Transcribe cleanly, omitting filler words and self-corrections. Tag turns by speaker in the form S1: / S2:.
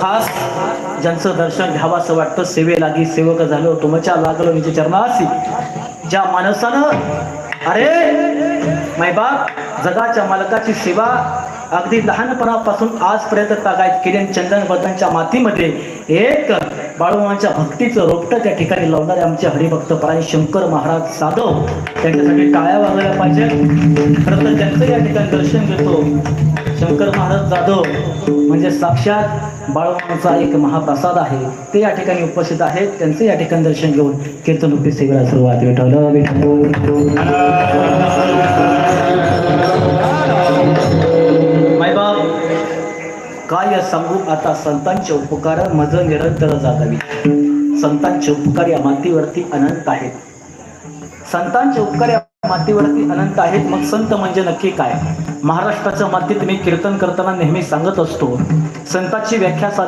S1: खास ज्यांचं दर्शन घ्यावं असं वाटतं, सेवे लागी सेवक झालो तुमच्या लागलो निज चरणासी, ज्या माणसानं अरे मैबाप जगाच्या मालकाची सेवा अगदी लहानपणापासून आजपर्यंत तागायत केली, चंदन बद्धांच्या मातीमध्ये एक बाळूमांच्या भक्तीचं रोपटं त्या ठिकाणी लावणारे आमचे हरिभक्त परायण शंकर महाराज जाधव, त्यांच्यासाठी टाळ्या वाजवल्या पाहिजे. खरं तर त्यांचं या ठिकाणी दर्शन घेतो. शंकर महाराज जाधव म्हणजे साक्षात बाळूमांचा एक महाप्रसाद आहे, ते या ठिकाणी उपस्थित आहेत. त्यांचं या ठिकाणी दर्शन घेऊन कीर्तनोक्ती सेवेला सुरुवात. मायबाप काय सांगू आता, संतांचे उपकार मज निरंतर जागावी. संतांचे उपकार या मातीवरती अनंत आहेत. संतांचे उपकार या मातीवरती अनंत आहेत. मग संत म्हणजे नक्की काय? महाराष्ट्राच्या मातीत मी कीर्तन करताना नेहमी सांगत असतो, संतांची व्याख्या